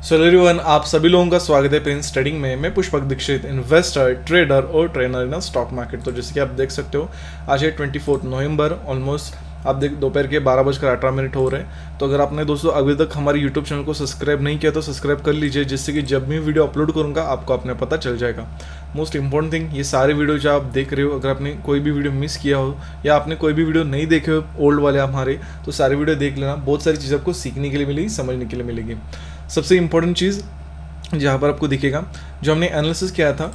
So everyone, आप सभी लोगों का स्वागत है प्रिंस ट्रेडिंग में। मैं पुष्पक दीक्षित, इन्वेस्टर, ट्रेडर और ट्रेनर इन स्टॉक मार्केट। तो जैसे कि आप देख सकते हो, आज है 24 नवंबर, ऑलमोस्ट आप देख दोपहर के 12:18 हो रहे हैं। तो अगर आपने दोस्तों अभी तक हमारे यूट्यूब चैनल को सब्सक्राइब नहीं किया तो सब्सक्राइब कर लीजिए, जिससे कि जब भी वीडियो अपलोड करूँगा आपको अपने पता चल जाएगा। मोस्ट इंपॉर्टेंट थिंग, ये सारे वीडियो जो आप देख रहे हो, अगर आपने कोई भी वीडियो मिस किया हो या आपने कोई भी वीडियो नहीं देखे हो ओल्ड वाले हमारे, तो सारे वीडियो देख लेना। बहुत सारी चीज़ आपको सीखने के लिए मिलेगी, समझने के लिए मिलेगी। सबसे इंपॉर्टेंट चीज़ जहाँ पर आपको दिखेगा, जो हमने एनालिसिस किया था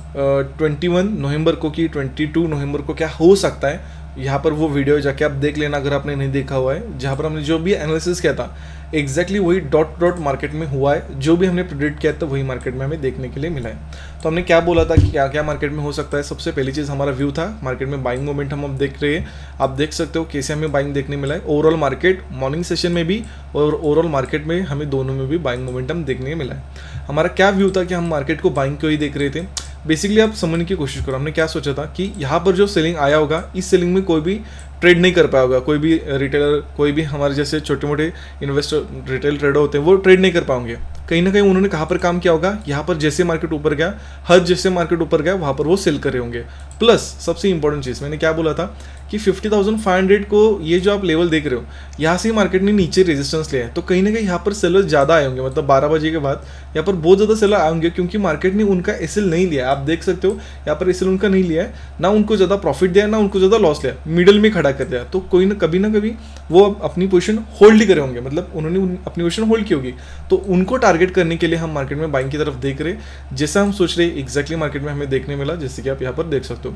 21 नवंबर को कि 22 नवंबर को क्या हो सकता है, यहाँ पर वो वीडियो जाके आप देख लेना अगर आपने नहीं देखा हुआ है। जहाँ पर हमने जो भी एनालिसिस किया था एग्जैक्टली वही डॉट मार्केट में हुआ है। जो भी हमने प्रेडिक्ट किया था वही मार्केट में हमें देखने के लिए मिला है। तो हमने क्या बोला था कि क्या क्या मार्केट में हो सकता है। सबसे पहली चीज़ हमारा व्यू था, मार्केट में बाइंग मोमेंट हम देख रहे हैं। आप देख सकते हो कैसे हमें बाइंग देखने मिला है। ओवरऑल मार्केट मॉर्निंग सेशन में भी और ओवरऑल मार्केट में हमें दोनों में भी बाइंग मोमेंटम देखने मिला है। हमारा क्या व्यू था कि हम मार्केट को बाइंग क्यों ही देख रहे थे। बेसिकली आप समझने की कोशिश करो, हमने क्या सोचा था कि यहाँ पर जो सेलिंग आया होगा, इस सेलिंग में कोई भी ट्रेड नहीं कर पाया होगा। कोई भी रिटेलर, कोई भी हमारे जैसे छोटे मोटे इन्वेस्टर रिटेल ट्रेडर होते हैं, वो ट्रेड नहीं कर पाएंगे। कहीं ना कहीं उन्होंने कहाँ पर काम किया होगा, यहाँ पर जैसे मार्केट ऊपर गया, हर जैसे मार्केट ऊपर गया वहाँ पर वो सेल कर रहे होंगे। प्लस सबसे इंपॉर्टेंट चीज़ मैंने क्या बोला था कि 50,500 को ये जो आप लेवल देख रहे हो, यहाँ से मार्केट ने नीचे रेजिस्टेंस लिया है। तो कहीं ना कहीं यहाँ पर सेलर ज़्यादा आए होंगे, मतलब 12 बजे के बाद यहाँ पर बहुत ज़्यादा सेलर आए होंगे, क्योंकि मार्केट ने उनका एसएल नहीं लिया। आप देख सकते हो यहाँ पर एसएल उनका नहीं लिया है, ना उनको ज़्यादा प्रॉफिट दिया ना उनको ज़्यादा लॉस लिया, मिडल में खड़ा कर दिया। तो कोई ना कभी वो अपनी पोजीशन होल्ड ही करे होंगे, मतलब उन्होंने अपनी पोजीशन होल्ड की होगी। तो उनको टारगेट करने के लिए हम मार्केट में बाइंग की तरफ देख रहे, जैसा हम सोच रहे एग्जैक्टली मार्केट में हमें देखने मिला, जैसे कि आप यहाँ पर देख सकते हो।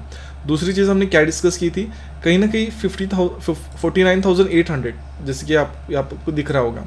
दूसरी चीज़ हमने क्या डिस्कस की थी, कहीं ना कहीं 49,800 जैसे कि आपको दिख रहा होगा,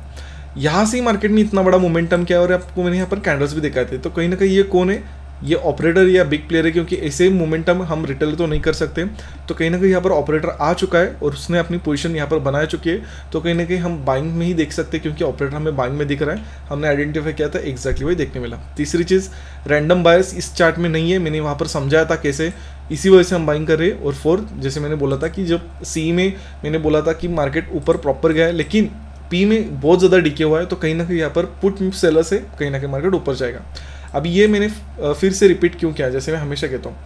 यहाँ से ही मार्केट ने इतना बड़ा मोमेंटम किया। और आपको मैंने यहाँ पर कैंडल्स भी दिखाए थे। तो कहीं ना कहीं ये कौन है, ये ऑपरेटर या बिग प्लेयर है, क्योंकि ऐसे मोमेंटम हम रिटेल तो नहीं कर सकते। तो कहीं ना कहीं यहाँ पर ऑपरेटर आ चुका है और उसने अपनी पोजीशन यहाँ पर बना चुकी है। तो कहीं ना कहीं हम बाइंग में ही देख सकते हैं, क्योंकि ऑपरेटर हमें बाइंग में दिख रहा है, हमने आइडेंटिफाई किया था, एग्जैक्टली वही देखने मिला। तीसरी चीज़, रैंडम बायर्स इस चार्ट में नहीं है, मैंने वहाँ पर समझाया था कैसे, इसी वजह से हम बाइंग कर रहे हैं। और फोर्थ, जैसे मैंने बोला था कि जब सी में मैंने बोला था कि मार्केट ऊपर प्रॉपर गया है, लेकिन पी में बहुत ज़्यादा डिके हुआ है। तो कहीं ना कहीं यहाँ पर पुट सेलर से कहीं ना कहीं मार्केट ऊपर जाएगा। अब ये मैंने फिर से रिपीट क्यों किया, जैसे मैं हमेशा कहता हूँ,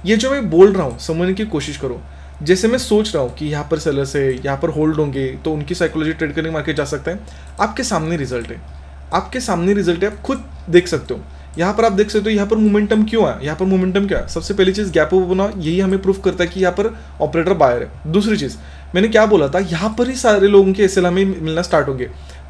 ये जो मैं बोल रहा हूँ समझने की कोशिश करो। जैसे मैं सोच रहा हूँ कि यहाँ पर सेलर्स है, यहाँ पर होल्ड होंगे, तो उनकी साइकोलॉजी ट्रेड करके मार्केट जा सकता है। आपके सामने रिजल्ट है, आपके सामने रिजल्ट है, आप खुद देख सकते हो। यहाँ पर आप देख सकते हो यहाँ पर मोमेंटम क्यों आया, यहाँ पर मोमेंटम क्या है। सबसे पहली चीज़, गैप अप बना, यही हमें प्रूफ करता है कि यहाँ पर ऑपरेटर बायर है। दूसरी चीज़, मैंने क्या बोला था, यहाँ पर ही सारे लोगों के एसएल हमें मिलना स्टार्ट होंगे।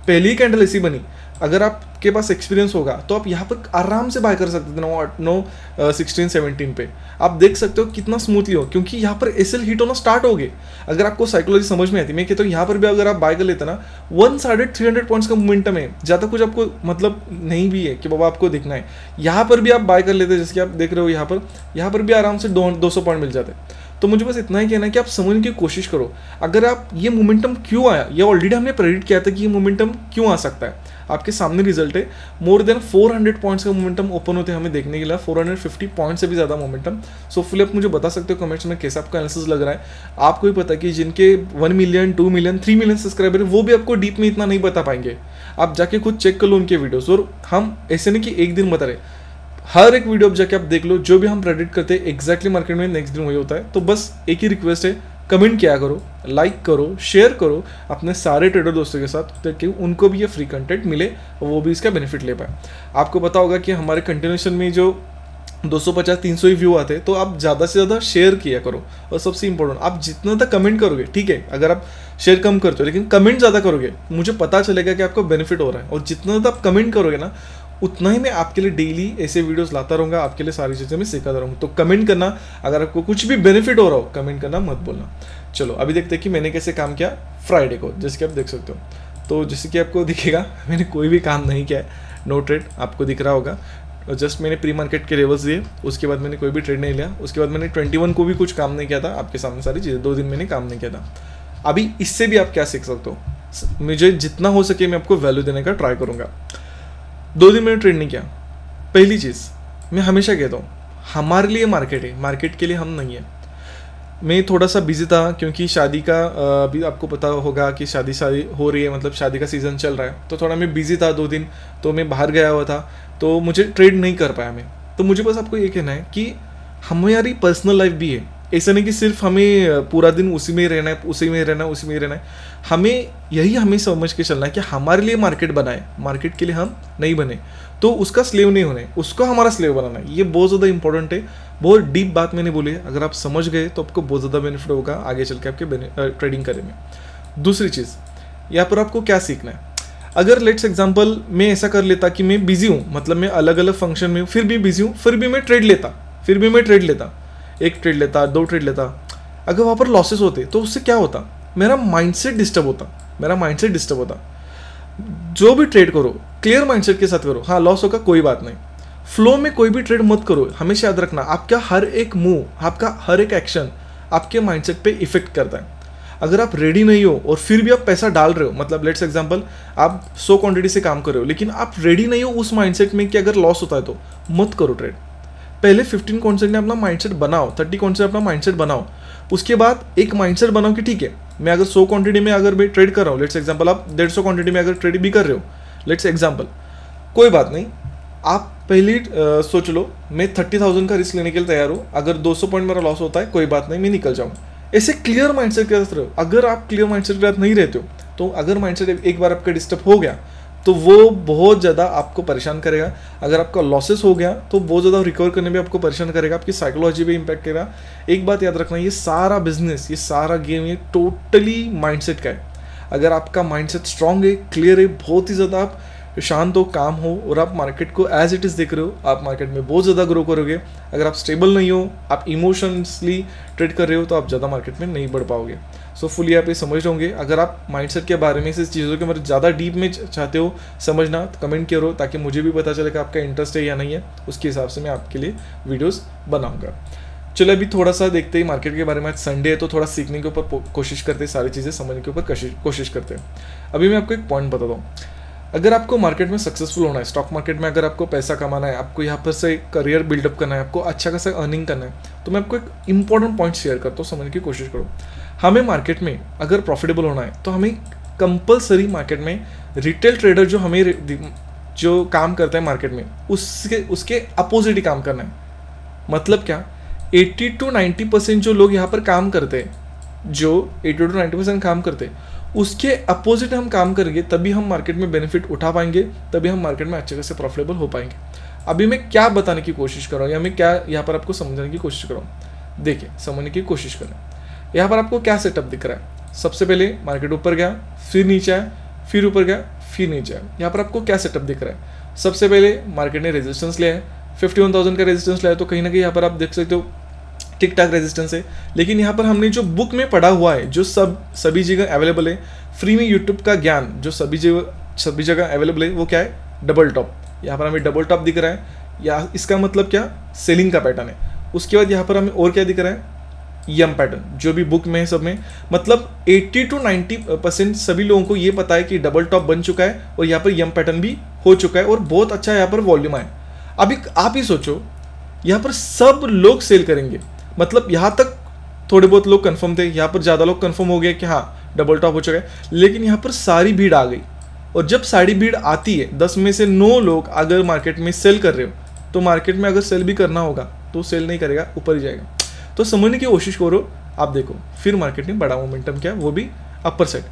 पहली ही कैंडल ऐसी बनी, अगर आपके पास एक्सपीरियंस होगा तो आप यहाँ पर आराम से बाय कर सकते थे 9/16-17 पे। आप देख सकते हो कितना स्मूथली हो, क्योंकि यहाँ पर एसएल हिट होना स्टार्ट हो गए। अगर आपको साइकोलॉजी समझ में आती, मैं कहता हूँ यहाँ पर भी अगर आप बाय कर लेते ना, 300 पॉइंट्स का मोमेंटम है, ज़्यादा कुछ आपको मतलब नहीं भी है कि बाबा आपको देखना है। यहाँ पर भी आप बाय कर लेते, जैसे कि आप देख रहे हो यहाँ पर भी आराम से 200 पॉइंट मिल जाते। तो मुझे बस इतना ही कहना है कि आप समझने की कोशिश करो, अगर आप ये मोमेंटम क्यों आया, ये ऑलरेडी हमने प्रेडिक्ट किया था कि ये मोमेंटम क्यों आ सकता है। आपके सामने रिजल्ट है, मोर देन 400 पॉइंट्स का मोमेंटम ओपन होते हैं हमें देखने के लिए, 450 पॉइंट से भी ज़्यादा मोमेंटम। सो फुली आप मुझे बता सकते हो कमेंट्स में कैसा आपका एनालिसिस लग रहा है। आपको भी पता है कि जिनके 1 मिलियन 2 मिलियन 3 मिलियन सब्सक्राइबर है, वो भी आपको डीप में इतना नहीं बता पाएंगे। आप जाके खुद चेक कर लो उनके वीडियोस, और हम ऐसे नहीं कि एक दिन बता रहे, हर एक वीडियो आप जाके आप देख लो, जो भी हम प्रेडिक्ट करते हैं एग्जैक्टली मार्केट में नेक्स्ट दिन वही होता है। तो बस एक ही रिक्वेस्ट है, कमेंट किया करो, लाइक करो, शेयर करो अपने सारे ट्रेडर दोस्तों के साथ, ताकि उनको भी ये फ्री कंटेंट मिले और वो भी इसका बेनिफिट ले पाए। आपको पता होगा कि हमारे कंटिन्यूएशन में जो 250-300 ही व्यू आते हैं, तो आप ज़्यादा से ज़्यादा शेयर किया करो। और सबसे इंपॉर्टेंट, आप जितना तक कमेंट करोगे, ठीक है, अगर आप शेयर कम करते हो लेकिन कमेंट ज़्यादा करोगे, मुझे पता चलेगा कि आपको बेनिफिट हो रहा है। और जितना ज़्यादा आप कमेंट करोगे ना, उतना ही मैं आपके लिए डेली ऐसे वीडियोस लाता रहूँगा, आपके लिए सारी चीज़ें मैं सिखाता रहूँगा। तो कमेंट करना, अगर आपको कुछ भी बेनिफिट हो रहा हो कमेंट करना मत बोलना। चलो अभी देखते हैं कि मैंने कैसे काम किया फ्राइडे को, जैसे कि आप देख सकते हो। तो जैसे कि आपको दिखेगा, मैंने कोई भी काम नहीं किया है, नो ट्रेड, आपको दिख रहा होगा। जस्ट मैंने प्री मार्केट के लेवल्स दिए, उसके बाद मैंने कोई भी ट्रेड नहीं लिया। उसके बाद मैंने 21 को भी कुछ काम नहीं किया था, आपके सामने सारी चीज़ें, 2 दिन मैंने काम नहीं किया था। अभी इससे भी आप क्या सीख सकते हो, मुझे जितना हो सके मैं आपको वैल्यू देने का ट्राई करूँगा। 2 दिन मैंने ट्रेड नहीं किया। पहली चीज़ मैं हमेशा कहता हूँ, हमारे लिए मार्केट है, मार्केट के लिए हम नहीं है। मैं थोड़ा सा बिजी था क्योंकि शादी का अभी आपको पता होगा कि शादी हो रही है, मतलब शादी का सीज़न चल रहा है, तो थोड़ा मैं बिजी था 2 दिन, तो मैं बाहर गया हुआ था, तो मुझे ट्रेड नहीं कर पाया मैं। तो मुझे बस आपको ये कहना है कि हमारी पर्सनल लाइफ भी है, ऐसा नहीं कि सिर्फ हमें पूरा दिन उसी में ही रहना है, उसी में ही रहना है, उसी में ही रहना है। हमें समझ के चलना है कि हमारे लिए मार्केट बना है, मार्केट के लिए हम नहीं बने, तो उसका स्लेव नहीं होना है, उसको हमारा स्लेव बनाना है। ये बहुत ज़्यादा इंपॉर्टेंट है, बहुत डीप बात मैंने बोली है। अगर आप समझ गए तो आपको बहुत ज़्यादा बेनिफिट होगा आगे चल के आपके ट्रेडिंग करने में। दूसरी चीज़, यहाँ पर आपको क्या सीखना है। अगर लेट्स एग्जांपल मैं ऐसा कर लेता कि मैं बिजी हूँ, मतलब मैं अलग अलग फंक्शन में हूँ, फिर भी बिजी हूँ, फिर भी मैं ट्रेड लेता, 1 ट्रेड लेता, 2 ट्रेड लेता, अगर वहाँ पर लॉसेस होते तो उससे क्या होता, मेरा माइंडसेट डिस्टर्ब होता। जो भी ट्रेड करो क्लियर माइंडसेट के साथ करो। हाँ, लॉस होगा कोई बात नहीं, फ्लो में कोई भी ट्रेड मत करो। हमेशा याद रखना, आपका हर एक मूव, आपका हर एक एक्शन आपके माइंडसेट पे इफेक्ट करता है। अगर आप रेडी नहीं हो और फिर भी आप पैसा डाल रहे हो, मतलब लेट्स एग्जांपल आप 100 क्वांटिटी से काम कर रहे हो, लेकिन आप रेडी नहीं हो उस माइंडसेट में कि अगर लॉस होता है तो मत करो ट्रेड। पहले 15 कॉन्सेप्ट में अपना माइंडसेट बनाओ, 30 कॉन्सेप्ट अपना माइंडसेट बनाओ, उसके बाद एक माइंडसेट बनाओ कि ठीक है, मैं अगर 100 क्वांटिटी में अगर मैं ट्रेड कर रहा हूँ, लेट्स एग्जांपल आप 150 क्वांटिटी में अगर ट्रेड भी कर रहे हो, लेट्स एग्जांपल, कोई बात नहीं, आप पहले सोच लो मैं 30,000 का रिस्क लेने के लिए तैयार हूँ, अगर 200 पॉइंट मेरा लॉस होता है कोई बात नहीं, मैं निकल जाऊँगा। ऐसे क्लियर माइंडसेट के साथ रहो। अगर आप क्लियर माइंडसेट के साथ नहीं रहते हो, तो अगर माइंडसेट एक बार आपका डिस्टर्ब हो गया तो वो बहुत ज़्यादा आपको परेशान करेगा। अगर आपका लॉसेस हो गया तो बहुत ज़्यादा रिकवर करने में आपको परेशान करेगा, आपकी साइकोलॉजी पे इम्पैक्ट करेगा। एक बात याद रखना, ये सारा बिजनेस, ये सारा गेम, ये टोटली माइंडसेट का है। अगर आपका माइंडसेट स्ट्रांग है, क्लियर है, बहुत ही ज़्यादा आप शांत हो, काम हो और आप मार्केट को एज इट इज़ देख रहे हो, आप मार्केट में बहुत ज़्यादा ग्रो करोगे। अगर आप स्टेबल नहीं हो, आप इमोशनसली ट्रेड कर रहे हो, तो आप ज़्यादा मार्केट में नहीं बढ़ पाओगे। सो फुली आप ये समझ होंगे। अगर आप माइंडसेट के बारे में, इस चीज़ों के बारे में ज़्यादा डीप में चाहते हो समझना, तो कमेंट करो ताकि मुझे भी पता चले कि आपका इंटरेस्ट है या नहीं है, उसके हिसाब से मैं आपके लिए वीडियोस बनाऊंगा। चलो अभी थोड़ा सा देखते हैं मार्केट के बारे में। आज संडे है तो थोड़ा सीखने के ऊपर कोशिश करते हैं, सारी चीज़ें समझने के ऊपर कोशिश करते हैं। अभी मैं आपको एक पॉइंट बताता हूँ। अगर आपको मार्केट में सक्सेसफुल होना है, स्टॉक मार्केट में अगर आपको पैसा कमाना है, आपको यहाँ पर से करियर बिल्डअप करना है, आपको अच्छा खासा अर्निंग करना है, तो मैं आपको एक इंपॉर्टेंट पॉइंट शेयर करता हूँ, समझने की कोशिश करो। हमें मार्केट में अगर प्रॉफिटेबल होना है तो हमें कंपलसरी मार्केट में रिटेल ट्रेडर जो काम करता है मार्केट में, उसके अपोजिट ही काम करना है। मतलब क्या, 80 to 90% जो लोग यहाँ पर काम करते हैं, जो 80 to 90% काम करते हैं, उसके अपोजिट हम काम करेंगे, तभी हम मार्केट में बेनिफिट उठा पाएंगे, तभी हम मार्केट में अच्छे खासे प्रॉफिटेबल हो पाएंगे। अभी मैं क्या बताने की कोशिश कर रहा हूँ या मैं क्या यहाँ पर आपको समझाने की कोशिश कर रहा हूँ, देखिए समझने की कोशिश करें। यहाँ पर आपको क्या सेटअप दिख रहा है। सबसे पहले मार्केट ऊपर गया, फिर नीचे आया, फिर ऊपर गया, फिर नीचे आया। यहाँ पर आपको क्या सेटअप दिख रहा है। सबसे पहले मार्केट ने रेजिस्टेंस लिया है, 51,000 का रेजिस्टेंस लिया है, तो कहीं ना कहीं यहाँ पर आप देख सकते हो ठीक ठाक रेजिस्टेंस है। लेकिन यहाँ पर हमने जो बुक में पढ़ा हुआ है, जो सभी जगह अवेलेबल है, फ्री में यूट्यूब का ज्ञान जो सभी जगह अवेलेबल है, वो क्या है, डबल टॉप। यहाँ पर हमें डबल टॉप दिख रहा है, या इसका मतलब क्या, सेलिंग का पैटर्न है। उसके बाद यहाँ पर हमें और क्या दिख रहा है, यम पैटर्न, जो भी बुक में है सब में। मतलब 80 to 90% सभी लोगों को ये पता है कि डबल टॉप बन चुका है और यहाँ पर यम पैटर्न भी हो चुका है और बहुत अच्छा यहाँ पर वॉल्यूम आया। अभी आप ही सोचो, यहाँ पर सब लोग सेल करेंगे, मतलब यहाँ तक थोड़े बहुत लोग कंफर्म थे, यहाँ पर ज़्यादा लोग कंफर्म हो गए कि हाँ डबल टॉप हो चुका है, लेकिन यहाँ पर सारी भीड़ आ गई। और जब सारी भीड़ आती है, 10 में से 9 लोग अगर मार्केट में सेल कर रहे हो, तो मार्केट में अगर सेल भी करना होगा तो सेल नहीं करेगा, ऊपर ही जाएगा। तो समझने की कोशिश करो। आप देखो फिर मार्केट ने बड़ा मोमेंटम किया, वो भी अपर साइड।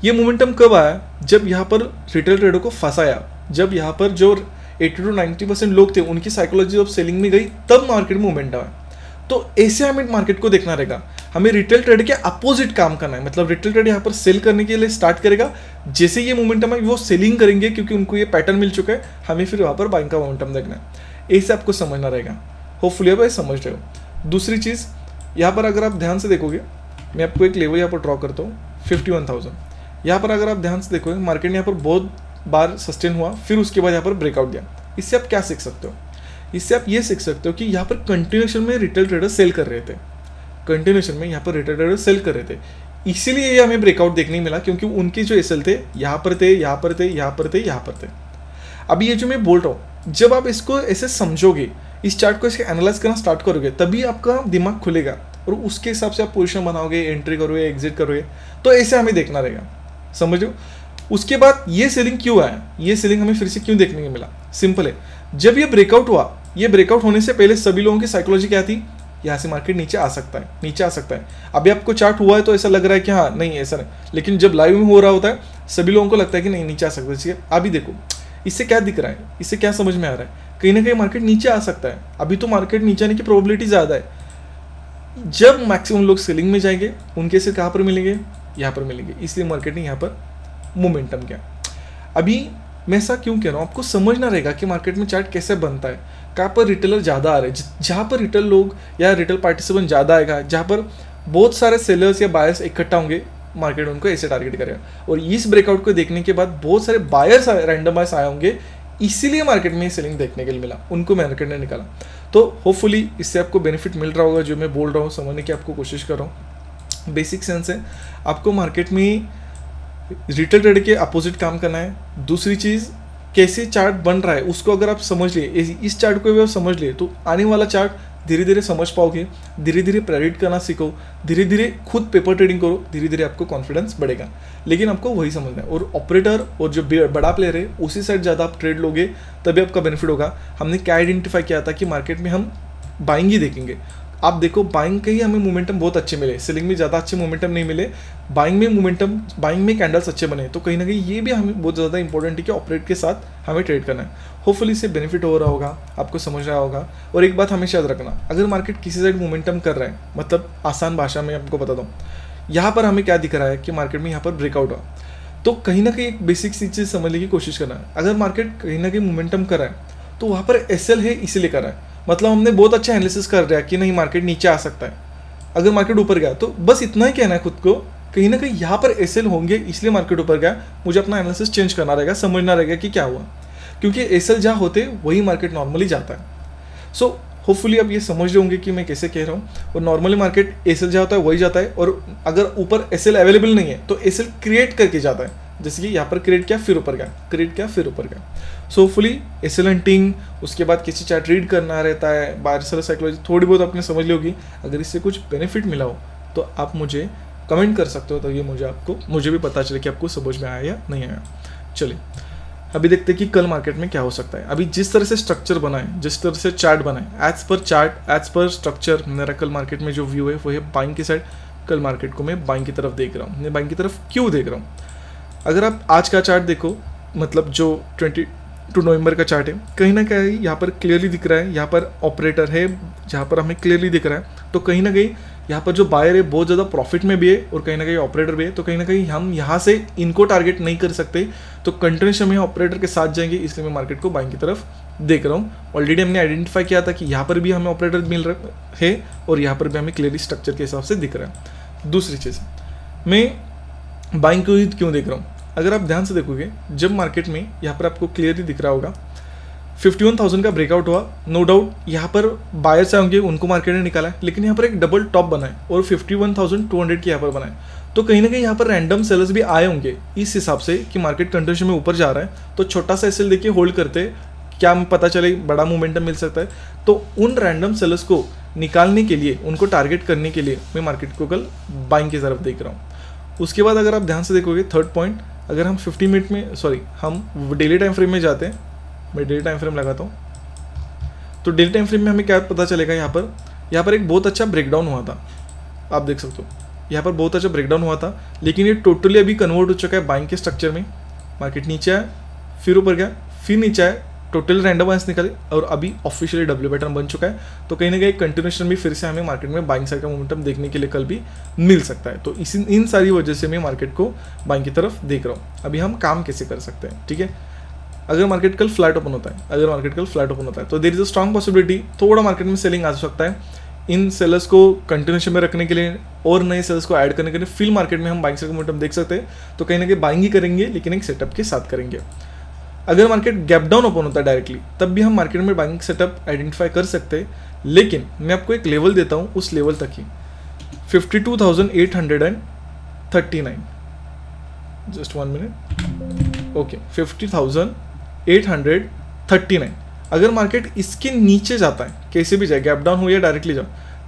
ये मोमेंटम कब आया, जब यहाँ पर रिटेल ट्रेडर को फंसाया, जब यहाँ पर जो 80 to 90% लोग थे उनकी साइकोलॉजी जब सेलिंग में गई, तब मार्केट में मोमेंटम आया। तो ऐसे हमें मार्केट को देखना रहेगा। हमें रिटेल ट्रेड के अपोजिट काम करना है। मतलब रिटेल ट्रेड यहाँ पर सेल करने के लिए स्टार्ट करेगा, जैसे ये मोमेंटम है वो सेलिंग करेंगे, क्योंकि उनको ये पैटर्न मिल चुका है। हमें फिर वहाँ पर बाइंग का मोमेंटम देखना है। ऐसे आपको समझना रहेगा। होपफुली आप समझ रहे हो। दूसरी चीज़, यहाँ पर अगर आप ध्यान से देखोगे, मैं आपको एक लेवल यहाँ पर ड्रॉ करता हूँ, 51,000। यहाँ पर अगर आप ध्यान से देखोगे, मार्केट यहाँ पर बहुत बार सस्टेन हुआ, फिर उसके बाद यहाँ पर ब्रेकआउट दिया। इससे आप क्या सीख सकते हो, इससे आप ये सीख सकते हो कि यहाँ पर कंटिन्यूएशन में रिटेल ट्रेडर सेल कर रहे थे, कंटिन्यूएशन में यहाँ पर रिटेल ट्रेडर सेल कर रहे थे। इसीलिए ये हमें ब्रेकआउट देखने मिला, क्योंकि उनके जो एसएल थे यहाँ पर थे, यहाँ पर थे, यहाँ पर थे, यहाँ पर थे। अभी ये जो मैं बोल रहा हूँ, जब आप इसको ऐसे समझोगे, इस चार्ट को इसके एनालाइज करना स्टार्ट करोगे, तभी आपका दिमाग खुलेगा और उसके हिसाब से आप पोजीशन बनाओगे, एंट्री करोगे, एग्जिट करोगे। तो ऐसे हमें देखना रहेगा, समझो। उसके बाद ये सेलिंग क्यों आया, ये सेलिंग हमें फिर से क्यों देखने को मिला? सिंपल है, जब ये ब्रेकआउट हुआ, ये ब्रेकआउट होने से पहले सभी लोगों की साइकोलॉजी क्या थी? यहाँ से मार्केट नीचे आ सकता है, नीचे आ सकता है। अभी आपको चार्ट हुआ है तो ऐसा लग रहा है कि हाँ नहीं ऐसा नहीं, लेकिन जब लाइव में हो रहा होता है सभी लोगों को लगता है कि नहीं नीचे आ सकता है। ठीक है, अभी देखो इससे क्या दिख रहा है, इससे क्या समझ में आ रहा है? कहीं ना कहीं मार्केट नीचे आ सकता है। अभी तो मार्केट नीचे आने की प्रोबेबिलिटी ज़्यादा है। जब मैक्सिमम लोग सेलिंग में जाएंगे उनके से कहाँ पर मिलेंगे? यहाँ पर मिलेंगे। इसलिए मार्केट ने यहाँ पर मोमेंटम किया। अभी मैं ऐसा क्यों कह रहा हूँ, आपको समझना रहेगा कि मार्केट में चार्ट कैसे बनता है, कहाँ पर रिटेलर ज़्यादा आ रहे हैं। जहाँ पर रिटेल लोग या रिटेल पार्टिसिपेंट ज़्यादा आएगा, जहाँ पर बहुत सारे सेलर्स या बायर्स इकट्ठा होंगे, मार्केट उनको ऐसे टारगेट करेगा। और इस ब्रेकआउट को देखने के बाद बहुत सारे बायर्स रैंडम बायर्स आए होंगे, इसीलिए मार्केट में सेलिंग देखने के लिए मिला, उनको मार्केट ने निकाला। तो होपफुली इससे आपको बेनिफिट मिल रहा होगा, जो मैं बोल रहा हूँ समझने की आपको कोशिश कर रहा हूँ। बेसिक सेंस है, आपको मार्केट में रिटेल ट्रेड के अपोजिट काम करना है। दूसरी चीज़, कैसे चार्ट बन रहा है उसको अगर आप समझ लिए, इस चार्ट को भी आप समझ लिए, तो आने वाला चार्ट धीरे धीरे समझ पाओगे। धीरे धीरे प्रेडिक्ट करना सीखो, धीरे धीरे खुद पेपर ट्रेडिंग करो, धीरे धीरे आपको कॉन्फिडेंस बढ़ेगा। लेकिन आपको वही समझना है, और ऑपरेटर और जो बड़ा प्लेयर है उसी साइड ज़्यादा आप ट्रेड लोगे तभी आपका बेनिफिट होगा। हमने क्या आइडेंटिफाई किया था कि मार्केट में हम बाइंग ही देखेंगे। आप देखो बाइंग के ही हमें मोमेंटम बहुत अच्छे मिले, सेलिंग में ज़्यादा अच्छे मोमेंटम नहीं मिले, बाइंग में मोमेंटम, बाइंग में कैंडल्स अच्छे बने। तो कहीं ना कहीं ये भी हमें बहुत ज़्यादा इंपॉर्टेंट है कि ऑपरेट के साथ हमें ट्रेड करना है। होपफुली इससे बेनिफिट हो रहा होगा, आपको समझ रहा होगा। और एक बात हमेशा याद रखना, अगर मार्केट किसी साइड मोमेंटम कर रहा है, मतलब आसान भाषा में आपको बता दूँ, यहाँ पर हमें क्या दिख रहा है कि मार्केट में यहाँ पर ब्रेकआउट हुआ, तो कहीं ना कहीं एक बेसिक सी चीज़ समझने की कोशिश करना है। अगर मार्केट कहीं ना कहीं मोमेंटम कर रहा है तो वहाँ पर एसएल है इसीलिए कर रहा है, मतलब हमने बहुत अच्छा एनालिसिस कर रहा है कि नहीं मार्केट नीचे आ सकता है। अगर मार्केट ऊपर गया तो बस इतना ही कहना है खुद को, कहीं ना कहीं यहाँ पर एसएल होंगे इसलिए मार्केट ऊपर गया, मुझे अपना एनालिसिस चेंज करना रहेगा, समझना रहेगा कि क्या हुआ, क्योंकि एसएल जहाँ होते वही मार्केट नॉर्मली जाता है। सो होपफुली अब ये समझ रहे होंगे कि मैं कैसे कह रहा हूँ। और नॉर्मली मार्केट एसएल जहाँ होता है वही जाता है, और अगर ऊपर एसएल अवेलेबल नहीं है तो एसएल क्रिएट करके जाता है। जैसे कि यहाँ पर क्रिएट किया फिर ऊपर गया, क्रिएट किया फिर ऊपर गया। सो होपफुली एसएल हंटिंग, उसके बाद किसी चार्ट रीड करना रहता है, बायर सेलर साइकोलॉजी थोड़ी बहुत आपने समझ ली होगी। अगर इससे कुछ बेनिफिट मिला हो तो आप मुझे कमेंट कर सकते हो, तो ये मुझे भी पता चले कि आपको समझ में आया या नहीं आया। चलिए अभी देखते हैं कि कल मार्केट में क्या हो सकता है। अभी जिस तरह से स्ट्रक्चर बना है, जिस तरह से चार्ट बना है, as per chart, as per structure, मेरा कल मार्केट में जो व्यू है वो है बाइंग की साइड। कल मार्केट को मैं बाइंग की तरफ देख रहा हूँ। मैं बाइंग की तरफ क्यों देख रहा हूँ? अगर आप आज का चार्ट देखो, मतलब जो 22 नवंबर का चार्ट है, कहीं ना कहीं यहाँ पर क्लियरली दिख रहा है, यहाँ पर ऑपरेटर है जहाँ पर हमें क्लियरली दिख रहा है। तो कहीं ना कहीं यहाँ पर जो बायर है बहुत ज़्यादा प्रॉफिट में भी है, और कहीं ना कहीं ऑपरेटर भी है। तो कहीं ना कहीं हम यहाँ से इनको टारगेट नहीं कर सकते, तो कंटिन्यूस हम यहाँ ऑपरेटर के साथ जाएंगे, इसलिए मैं मार्केट को बाइंग की तरफ देख रहा हूँ। ऑलरेडी हमने आइडेंटिफाई किया था कि यहाँ पर भी हमें ऑपरेटर मिल रहा है, और यहाँ पर भी हमें क्लियरली स्ट्रक्चर के हिसाब से दिख रहा है। दूसरी चीज़, मैं बाइंग को ही क्यों देख रहा हूँ? अगर आप ध्यान से देखोगे, जब मार्केट में यहाँ पर आपको क्लियरली दिख रहा होगा 51,000 का ब्रेकआउट हुआ, नो डाउट यहाँ पर बायर्स आएंगे, उनको मार्केट ने निकाला है, लेकिन यहाँ पर एक डबल टॉप बना है और 51,200 की यहाँ पर बना है। तो कहीं ना कहीं यहाँ पर रैंडम सेलर्स भी आए होंगे इस हिसाब से कि मार्केट कंटिन्यूशन में ऊपर जा रहा है, तो छोटा सा एसएल देखिए होल्ड करते, क्या पता चले बड़ा मोमेंटम मिल सकता है। तो उन रैंडम सेलर्स को निकालने के लिए, उनको टारगेट करने के लिए मैं मार्केट को कल बाइंग की तरफ देख रहा हूँ। उसके बाद अगर आप ध्यान से देखोगे, थर्ड पॉइंट, अगर हम 50 मिनट में, हम डेली टाइम फ्रेम में जाते हैं, मैं डेली टाइम फ्रेम लगाता हूँ, तो डेली टाइम फ्रेम में हमें क्या पता चलेगा? यहाँ पर एक बहुत अच्छा ब्रेकडाउन हुआ था, आप देख सकते हो यहाँ पर बहुत अच्छा ब्रेकडाउन हुआ था, लेकिन ये टोटली अभी कन्वर्ट हो चुका है बाइंग के स्ट्रक्चर में। मार्केट नीचे आया, फिर ऊपर गया, फिर नीचे आया, टोटल रैंडम वाइज निकले, और अभी ऑफिशियली डब्ल्यू पैटर्न बन चुका है। तो कहीं ना कहीं कंटिन्यूशन भी फिर से हमें मार्केट में बाइंग साइड का मोमेंटम देखने के लिए कल भी मिल सकता है। तो इन सारी वजह से मैं मार्केट को बाइंग की तरफ देख रहा हूँ। अभी हम काम कैसे कर सकते हैं, ठीक है? अगर मार्केट कल फ्लैट ओपन होता है, तो there is a strong possibility थोड़ा मार्केट में सेलिंग आ सकता है। इन सेलर्स को कंटिन्यूशन में रखने के लिए और नए सेलर्स को ऐड करने के लिए फिल मार्केट में हम बाइंग साइड का मोमेंटम देख सकते हैं। तो कहीं ना कहीं बाइंग ही करेंगे, लेकिन एक सेटअप के साथ करेंगे। अगर मार्केट गैप डाउन ओपन होता है डायरेक्टली, तब भी हम मार्केट में बाइंग सेटअप आइडेंटिफाई कर सकते हैं, लेकिन मैं आपको एक लेवल देता हूँ, उस लेवल तक ही 52,839, जस्ट 1 मिनट, ओके 50,839। अगर मार्केट इसके नीचे जाता है, कैसे भी जाए, गैप डाउन हो या डायरेक्टली जाओ,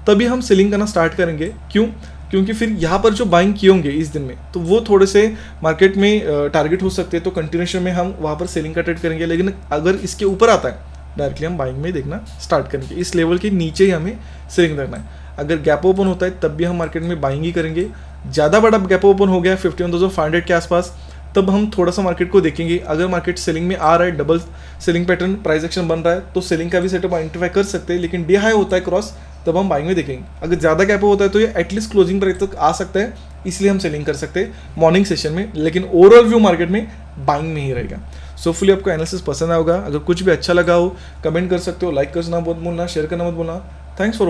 तभी हम सेलिंग करना स्टार्ट करेंगे। क्यों? क्योंकि फिर यहाँ पर जो बाइंग किए होंगे इस दिन में, तो वो थोड़े से मार्केट में टारगेट हो सकते हैं, तो कंटिन्यूशन में हम वहाँ पर सेलिंग का ट्रेड करेंगे। लेकिन अगर इसके ऊपर आता है डायरेक्टली हम बाइंग में देखना स्टार्ट करेंगे। इस लेवल के नीचे ही हमें सेलिंग करना है। अगर गैप ओपन होता है तब भी हम मार्केट में बाइंग ही करेंगे। ज़्यादा बड़ा गैप ओपन हो गया 51,500 के आसपास, तब हम थोड़ा सा मार्केट को देखेंगे। अगर मार्केट सेलिंग में आ रहा है, double selling pattern, price action बन रहा है, तो सेलिंग का भी सेटअप आइडेंटिफाई कर सकते हैं। लेकिन डे हाई होता है क्रॉस, तब हम बाइंग में देखेंगे। अगर ज़्यादा गैप होता है तो ये एटलीस्ट क्लोजिंग प्राइस तक आ सकता है, इसलिए हम सेलिंग कर सकते हैं मॉर्निंग सेशन में। लेकिन ओवरऑल व्यू मार्केट में बाइंग में ही रहेगा। सो होपफुली आपको एनालिसिस पसंद आएगा। अगर कुछ भी अच्छा लगा हो कमेंट कर सकते हो, लाइक करना मत भूलना, शेयर करना मत भूलना। Thanks for